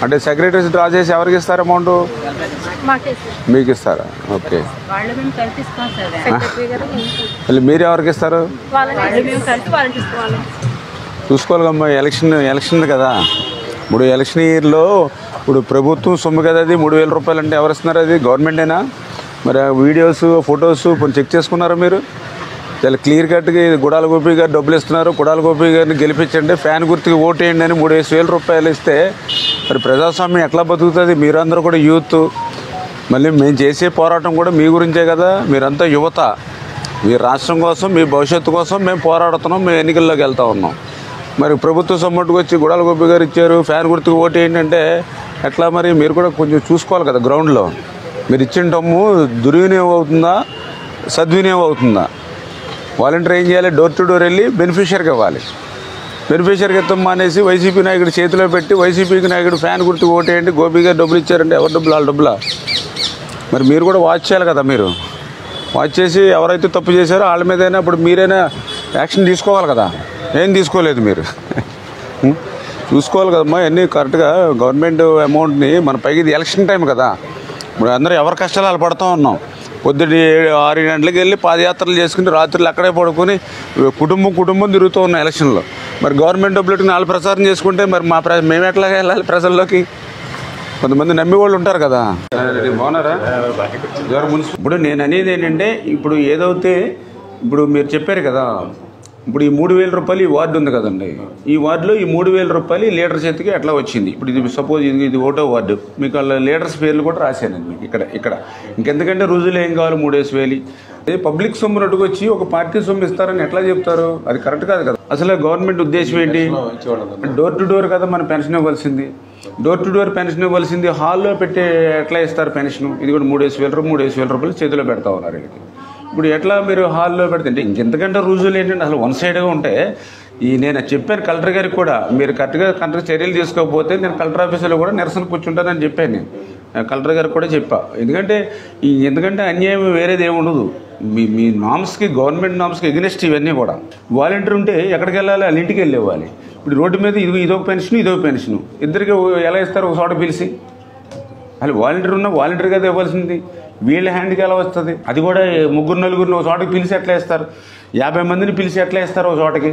అంటే secretaries draw చేసి ఎవరికి ఇస్తారు అమౌంట్? మీకు ఇస్తారా? ఓకే. మళ్ళీ మీరు ఎవరికి ఇస్తారు? చూసుకోవాలిగమ్మా, ఎలక్షన్ కదా. ఇప్పుడు ఎలక్షన్ ఇయర్లో ఇప్పుడు ప్రభుత్వం సొమ్ము కదా అది. 3000 రూపాయలు అంటే ఎవరు ఇస్తున్నారు? అది గవర్నమెంటేనా? మరి వీడియోస్ ఫొటోస్ కొంచెం చెక్ చేసుకున్నారా మీరు? చాలా క్లియర్ కట్గా గుడాల గోపి గారు డబ్బులు ఇస్తున్నారు, గుడాల గోపి గారిని గెలిపించండి, ఫ్యాన్ గుర్తుకి ఓటేయండి అని 3000 రూపాయలు ఇస్తే మరి ప్రజాస్వామ్యం ఎట్లా బతుకుతుంది? మీరందరూ కూడా యూత్, మళ్ళీ మేము చేసే పోరాటం కూడా మీ గురించే కదా. మీరంతా యువత, మీ రాష్ట్రం కోసం, మీ భవిష్యత్తు కోసం మేము పోరాడుతున్నాం, మేము ఎన్నికల్లోకి వెళ్తూ ఉన్నాం. మరి ప్రభుత్వ సమ్మట్టుకు వచ్చి గుడాల గోపి గారు ఇచ్చారు, ఫ్యాన్ గుర్తుకు ఓటేయండి అంటే ఎట్లా? మరి మీరు కూడా కొంచెం చూసుకోవాలి కదా. గ్రౌండ్లో మీరు ఇచ్చిన డమ్ము దుర్వినియోగం అవుతుందా, సద్వినియోగం అవుతుందా? వాలంటీర్ ఏం చేయాలి? డోర్ టు డోర్ వెళ్ళి బెనిఫిషియర్కి ఇవ్వాలి. బెనిఫిషియర్కి ఇస్తాం మానేసి వైసీపీ నాయకుడు చేతిలో పెట్టి వైసీపీకి నాయకుడు ఫ్యాన్ గుర్తుకు ఓటేయండి, గోపి గారు డబ్బులు ఇచ్చారంటే ఎవరు డబ్బులు? వాళ్ళ డబ్బులా? మరి మీరు కూడా వాచ్ చేయాలి కదా. మీరు వాచ్ చేసి ఎవరైతే తప్పు చేశారో వాళ్ళ మీదైనా ఇప్పుడు మీరైనా యాక్షన్ తీసుకోవాలి కదా. ఏం తీసుకోలేదు మీరు. చూసుకోవాలి కదమ్మా అన్నీ కరెక్ట్గా. గవర్నమెంట్ అమౌంట్ని మన పైకి ఇది ఎలక్షన్ టైం కదా. ఇప్పుడు అందరూ ఎవరి కష్టాలు వాళ్ళు పడుతూ ఉన్నాం. పొద్దున్న 6 గంటలకు వెళ్ళి పాదయాత్రలు చేసుకుని రాత్రులు అక్కడే పడుకొని కుటుంబం తిరుగుతూ ఉన్నాం ఎలక్షన్లో. మరి గవర్నమెంట్ డబ్బులు వాళ్ళు ప్రచారం చేసుకుంటే మరి మేము ఎట్లా వెళ్ళాలి ప్రజల్లోకి? కొంతమంది నమ్మి వాళ్ళు ఉంటారు కదా. బాగున్నారా? ఇప్పుడు నేను అనేది ఏంటంటే, ఇప్పుడు ఏదైతే ఇప్పుడు మీరు చెప్పారు కదా, ఇప్పుడు ఈ 3000 రూపాయలు ఈ వార్డు ఉంది కదండి, ఈ వార్డులో ఈ 3000 రూపాయలు లీడర్ చేతికి ఎట్లా వచ్చింది? ఇప్పుడు ఇది సపోజ్ ఇది ఒకటో వార్డు, మీకు వాళ్ళ లీడర్స్ పేర్లు కూడా రాశాను మీకు ఇక్కడ. ఇంకెందుకంటే రుజువులు ఏం కావాలి? 3000 అదే పబ్లిక్ సొమ్మునట్టుకు వచ్చి ఒక పార్టీ సొమ్ము ఇస్తారని ఎట్లా చెప్తారు? అది కరెక్ట్ కాదు కదా. అసలు గవర్నమెంట్ ఉద్దేశం ఏంటి? డోర్ టు డోర్ కదా మన పెన్షన్ ఇవ్వాల్సింది. డోర్ టు డోర్ పెన్షన్ ఇవ్వాల్సింది హాల్లో పెట్టి ఎట్లా ఇస్తారు పెన్షన్? ఇది కూడా 3000 రూపాయలు చేతిలో పెడతా ఉన్నారు వీళ్ళకి. ఇప్పుడు ఎట్లా మీరు హాల్లో పెడితే ఇంకెంతకంటే రుజువులు ఏంటంటే అసలు వన్ సైడ్గా ఉంటే నేను చెప్పాను కలెక్టర్ గారికి కూడా, మీరు కరెక్ట్గా చర్యలు తీసుకోకపోతే నేను కలెక్టర్ ఆఫీసులో కూడా నిరసన కూర్చుంటానని చెప్పాను. నేను కలెక్టర్ గారికి కూడా చెప్పా. ఎందుకంటే అన్యాయం వేరేది ఏమి ఉండదు. మీ నామ్స్కి, గవర్నమెంట్ నామ్స్కి ఎగ్నెస్ట్ ఇవన్నీ కూడా. వాలంటీర్ ఉంటే ఎక్కడికి వెళ్ళాలి? వాళ్ళ ఇంటికి వెళ్ళి ఇవ్వాలి. ఇప్పుడు రోడ్డు మీద ఇదొక పెన్షన్ ఇద్దరికి ఎలా ఇస్తారు? ఒక చోట పిలిచి. అసలు వాలంటీర్ ఉన్న వాలంటీర్ కదా ఇవ్వాల్సింది. వీళ్ళ హ్యాండ్కి ఎలా వస్తుంది? అది కూడా 3-4 ఒక చోటకి పిలిచి ఎట్లా ఇస్తారు? 50 మందిని పిలిచి ఎట్లా ఇస్తారు ఒక చోటకి?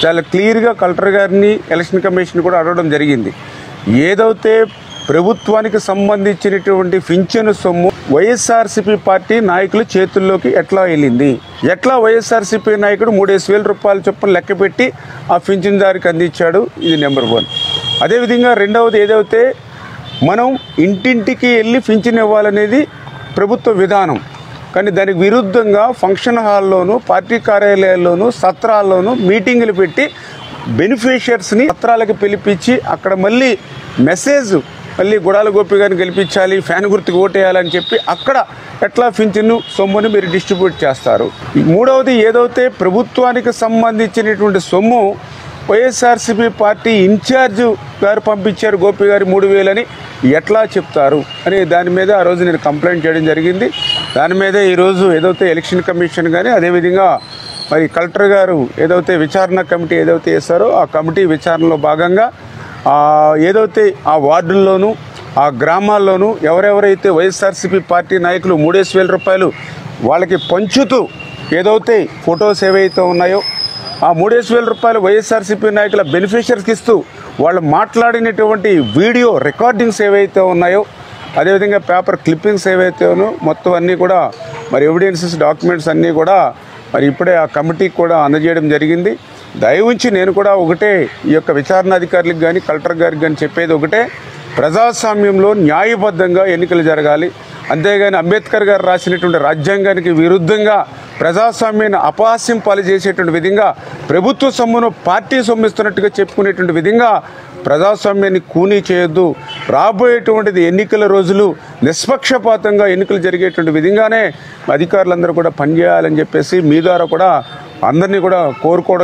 చాలా క్లియర్గా కలెక్టర్ గారిని ఎలక్షన్ కమిషన్ కూడా అడగడం జరిగింది. ఏదైతే ప్రభుత్వానికి సంబంధించినటువంటి పింఛను సొమ్ము వైఎస్ఆర్సీపీ పార్టీ నాయకుల చేతుల్లోకి ఎట్లా వెళ్ళింది? ఎట్లా వైఎస్ఆర్సీపీ నాయకుడు 3000 రూపాయల చొప్పున లెక్క పెట్టి ఆ పింఛన్దారికి అందించాడు? ఇది నెంబర్ 1. అదేవిధంగా రెండవది, ఏదైతే మనం ఇంటింటికి వెళ్ళి పింఛన్ ఇవ్వాలనేది ప్రభుత్వ విధానం. కానీ దానికి విరుద్ధంగా ఫంక్షన్ హాల్లోనూ, పార్టీ కార్యాలయాల్లోనూ, సత్రాల్లోనూ మీటింగులు పెట్టి బెనిఫిషియర్స్ని సత్రాలకు పిలిపించి అక్కడ మళ్ళీ మెసేజ్ మళ్ళీ గుడాల గోపి గారిని గెలిపించాలి, ఫ్యాన్ గుర్తుకు ఓటేయాలని చెప్పి అక్కడ ఎట్లా పింఛను సొమ్ముని మీరు డిస్ట్రిబ్యూట్ చేస్తారు? మూడవది, ఏదైతే ప్రభుత్వానికి సంబంధించినటువంటి సొమ్ము వైఎస్ఆర్సీపీ పార్టీ ఇన్ఛార్జ్ గారు పంపించారు గోపి గారు 3000 అని ఎట్లా చెప్తారు అని దాని మీద ఆ రోజు నేను కంప్లైంట్ చేయడం జరిగింది. దాని మీద ఈరోజు ఏదైతే ఎలక్షన్ కమిషన్ కానీ అదేవిధంగా మరి కలెక్టర్ గారు ఏదైతే విచారణ కమిటీ ఏదైతే వేస్తారో ఆ కమిటీ విచారణలో భాగంగా ఏదైతే ఆ వార్డుల్లోనూ ఆ గ్రామాల్లోనూ ఎవరెవరైతే వైఎస్ఆర్సీపీ పార్టీ నాయకులు 3000 రూపాయలు వాళ్ళకి పంచుతూ ఏదైతే ఫొటోస్ ఏవైతే ఉన్నాయో ఆ 3000 రూపాయలు వైఎస్ఆర్సీపీ నాయకుల బెనిఫిషియర్స్కి ఇస్తూ వాళ్ళు మాట్లాడినటువంటి వీడియో రికార్డింగ్స్ ఏవైతే ఉన్నాయో అదేవిధంగా పేపర్ క్లిప్పింగ్స్ ఏవైతే ఉన్నాయో మొత్తం అన్నీ కూడా మరి ఎవిడెన్సెస్ డాక్యుమెంట్స్ అన్నీ కూడా మరి ఇప్పుడే ఆ కమిటీకి కూడా అందజేయడం జరిగింది. దయవుంచి నేను కూడా ఒకటే ఈ యొక్క విచారణాధికారులకు కానీ కలెక్టర్ గారికి కానీ చెప్పేది ఒకటే, ప్రజాస్వామ్యంలో న్యాయబద్ధంగా ఎన్నికలు జరగాలి. అంతేగాని అంబేద్కర్ గారు రాసినటువంటి రాజ్యాంగానికి విరుద్ధంగా ప్రజాస్వామ్యాన్ని అపహాస్యం పాలు చేసేటువంటి విధంగా ప్రభుత్వ సొమ్మును పార్టీ సొమ్మిస్తున్నట్టుగా చెప్పుకునేటువంటి విధంగా ప్రజాస్వామ్యాన్ని కూనీ చేయొద్దు. రాబోయేటువంటిది ఎన్నికల రోజులు, నిష్పక్షపాతంగా ఎన్నికలు జరిగేటువంటి విధంగానే అధికారులందరూ కూడా పనిచేయాలని చెప్పేసి మీ ద్వారా కూడా అందరినీ కూడా కోరుకోవడం